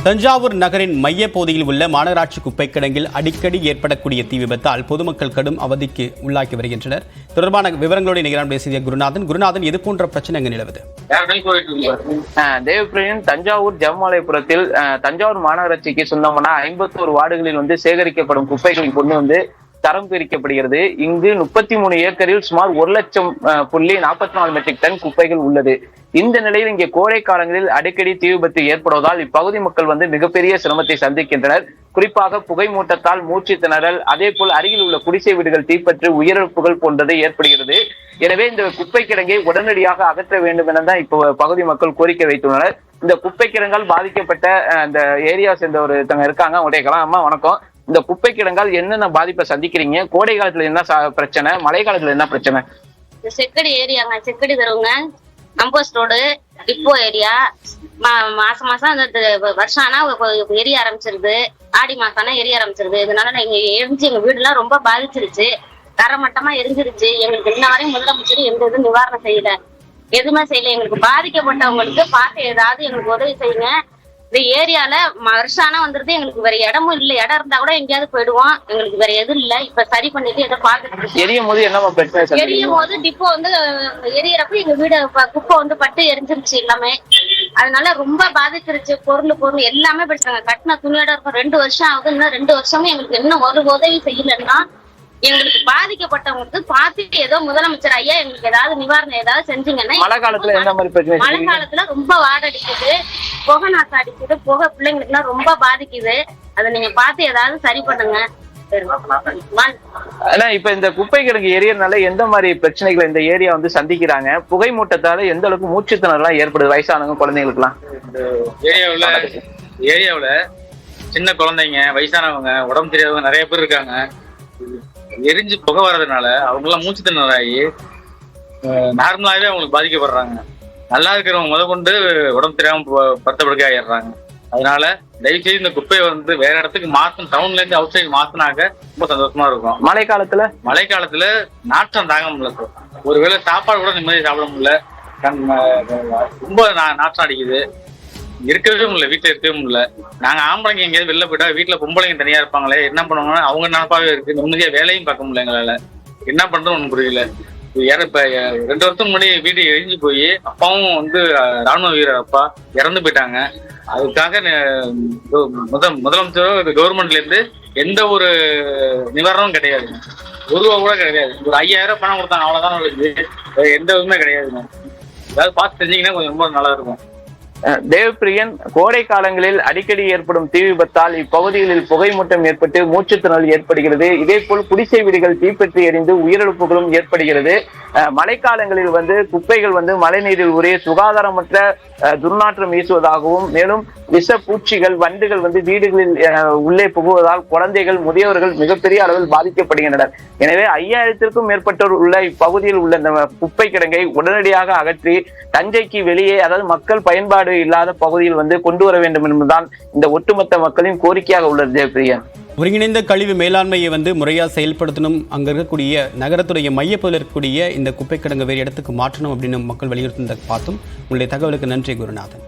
தஞ்சாவூர் நகரின் மைய பகுதியில் உள்ள மாநகராட்சி குப்பை கிடங்கில் அடிக்கடி ஏற்படக்கூடிய தீ விபத்தால் பொதுமக்கள் கடும் அவதிக்கு உள்ளாக்கி வருகின்றனர். தொடர்பான விவரங்களோடு நிகழ்ச்சி பேசிய குருநாதன் இது போன்ற பிரச்சனை எங்க நிலவுது? தேவப்பிரியன், தஞ்சாவூர் ஜெவமாலயபுரத்தில் தஞ்சாவூர் மாநகராட்சிக்கு சொந்தமான 51 வார்டுகளில் சேகரிக்கப்படும் குப்பைகள் கொண்டு தரம் பிரிக்கப்படுகிறது. இங்கு 33 ஏக்கரில் சுமார் 1,00,000.44 மெட்ரிக் டன் குப்பைகள் உள்ளது. இந்த நிலையில் இங்கே கோடை காலங்களில் அடிக்கடி தீ விபத்து ஏற்படுவதால் இப்பகுதி மக்கள் மிகப்பெரிய சிரமத்தை சந்திக்கின்றனர். குறிப்பாக புகை மூட்டத்தால் மூச்சு திணறல், அதே போல் அருகில் உள்ள குடிசை வீடுகள் தீப்பற்றி உயிரிழப்புகள் போன்றது ஏற்படுகிறது. எனவே இந்த குப்பை கிடங்கை உடனடியாக அகற்ற வேண்டும் என தான் இப்போ பகுதி மக்கள் கோரிக்கை வைத்துள்ளனர். இந்த குப்பை கிடங்கால் பாதிக்கப்பட்ட அந்த ஏரியா சேர்ந்த ஒருத்தவங்க இருக்காங்க, அவங்களுடைய கலாம். அம்மா வணக்கம். இந்த குப்பை கிடங்கால் என்னென்ன பாதிப்பை சந்திக்கிறீங்க? கோடை காலத்துல என்ன பிரச்சனை, மழை காலத்துல என்ன பிரச்சனை? Sekkadi ஏரியாங்க, Sekkadi தருவங்க, compost road, depot area. மாசம் அந்த வருஷம் ஆனா எரிய ஆரம்பிச்சிருது, ஆடி மாசம் ஆனா எரிய ஆரம்பிச்சிருது. இதனால எங்க எரிஞ்சு எங்க வீடு எல்லாம் ரொம்ப பாதிச்சிருச்சு, தரமட்டமா எரிஞ்சிருச்சு. எங்களுக்கு இன்ன வரையும் முதலமைச்சர் எந்த இதுவும் நிவாரணம் செய்யல, எதுவுமே செய்யல. எங்களுக்கு பாதிக்கப்பட்டவங்களுக்கு பார்த்து ஏதாவது எங்களுக்கு உதவி செய்யுங்க. இந்த ஏரியால வருஷம் ஆனா வந்துருது, எங்களுக்கு வேற இடமும் இல்லை. இடம் இருந்தா கூட எங்கேயாவது போயிடுவோம், எங்களுக்கு வேற எதுவும் இல்லை. இப்ப சரி பண்ணிட்டு எதை பார்த்துட்டு எரியும் போது என்ன பிரச்சனை? எரியும் போது டிப்போ எரியறப்ப எங்க வீடு குப்பை பட்டு எரிஞ்சிருச்சு எல்லாமே. அதனால ரொம்ப பாதிச்சிருச்சு. பொருள் எல்லாமே படிச்சாங்க. கட்டின துணியோட இருக்கும். 2 வருஷம் ஆகுது. இன்னும் 2 வருஷமும் எங்களுக்கு இன்னும் ஒரு உதவி செய்யலன்னா எங்களுக்கு பாதிக்கப்பட்டவங்களுக்கு பார்த்து ஏதோ முதலமைச்சர் ஐயா எங்களுக்கு ஏதாவது நிவாரணம் ஏதாவது செஞ்சீங்கன்னா. மழை காலத்துல என்ன மாதிரி பிரச்சனை? மழை காலத்துல ரொம்ப வாடை அடிக்குது, புகை நாசம் அடிக்குது, புகை பிள்ளைங்களுக்கு எல்லாம் ரொம்ப பாதிக்குது. அதை நீங்க பார்த்து ஏதாவது சரி பண்ணுங்க. ஆனா இப்ப இந்த குப்பை கிடங்கு எரியறதுனால எந்த மாதிரி பிரச்சனைகளை இந்த ஏரியா சந்திக்கிறாங்க? புகை மூட்டத்தால எந்த அளவுக்கு மூச்சு திணறலாம் ஏற்படுது வயசானவங்க, குழந்தைங்களுக்கு எல்லாம்? ஏரியாவுல சின்ன குழந்தைங்க, வயசானவங்க, உடம்பு தெரியாதவங்க நிறைய பேர் இருக்காங்க. எரிஞ்சு புகை வர்றதுனால அவங்க எல்லாம் மூச்சு திணறாகி நார்மலாவே அவங்களுக்கு பாதிக்கப்படுறாங்க. நல்லா இருக்கிறவங்க முதற்கொண்டு உடம்பு தெரியாம படுத்தப்படுக்க ஆயிடுறாங்க. அதனால தயவுசெய்து இந்த குப்பையை வேற இடத்துக்கு மாத்தணும். டவுன்ல இருந்து அவுட் சைடு மாத்தினாக்க ரொம்ப சந்தோஷமா இருக்கும். மழை காலத்துல நாற்றம் தாங்க முடியல. ஒருவேளை சாப்பாடு கூட நிம்மதியாக சாப்பிட முடியல. ரொம்ப நாற்றம் அடிக்குது. இருக்கவே முடியல, வீட்டுல இருக்கவே முடியல. நாங்க ஆம்பளைங்க எங்கேயாவது வெளில போயிட்டா வீட்டுல பொம்பளைங்க தனியா இருப்பாங்களே, என்ன பண்ணுவாங்கன்னா அவங்க நினப்பாவே இருக்கு. நிம்மதியா வேலையும் பார்க்க முடியல. எங்களால என்ன பண்றோம் ஒன்றும் புரியல. இப்ப 2 வருஷத்துக்கு முன்னாடி வீடு எரிஞ்சு போய் அப்பாவும் ராணுவ வீரர் அப்பா இறந்து போயிட்டாங்க. அதுக்காக முதலமைச்சரோ கவர்மெண்ட்ல இருந்து எந்த ஒரு நிவாரணமும் கிடையாது. ரூபா கூட கிடையாது. ஒரு 5000 பணம் கொடுத்தாங்க, அவ்வளவுதான் இருக்குது. எந்த இதுவுமே கிடையாதுங்க. ஏதாவது பார்த்து தெரிஞ்சீங்கன்னா கொஞ்சம் ரொம்ப நல்லா இருக்கும். தேவப்பிரியன், கோடை காலங்களில் அடிக்கடி ஏற்படும் தீ விபத்தால் இப்பகுதிகளில் புகை மூட்டம் ஏற்பட்டு மூச்சு திணறல் ஏற்படுகிறது. இதே போல் குடிசை வீடுகள் தீப்பற்றி எரிந்து உயிரிழப்புகளும் ஏற்படுகிறது. மழைக்காலங்களில் குப்பைகள் மழை நீரில் ஒரே சுகாதாரமற்ற துர்நாற்றம் வீசுவதாகவும், மேலும் விஷ பூச்சிகள், வண்டுகள் வீடுகளில் உள்ளே புகுவதால் குழந்தைகள், முதியவர்கள் மிகப்பெரிய அளவில் பாதிக்கப்படுகின்றனர். எனவே 5000த்திற்கும் மேற்பட்டோர் உள்ள இப்பகுதியில் உள்ள இந்த குப்பை கிடங்கை உடனடியாக அகற்றி தஞ்சைக்கு வெளியே, அதாவது மக்கள் பயன்பாடு இல்லாத பகுதியில் கொண்டு வர வேண்டும் என்பதுதான் இந்த ஒட்டுமொத்த மக்களின் கோரிக்கையாக உள்ளது. ஜெயப்பிரியன், ஒருங்கிணைந்த கழிவு மேலாண்மையை முறையாக செயல்படுத்தணும். அங்க இருக்கக்கூடிய நகரத்துடைய மையப்பகுதியில் இருக்கக்கூடிய இந்த குப்பை கிடங்கு வேறு இடத்துக்கு மாற்றணும் அப்படின்னு மக்கள் வலியுறுத்தி பார்த்தோம். உங்களுடைய தகவலுக்கு நன்றி குருநாதன்.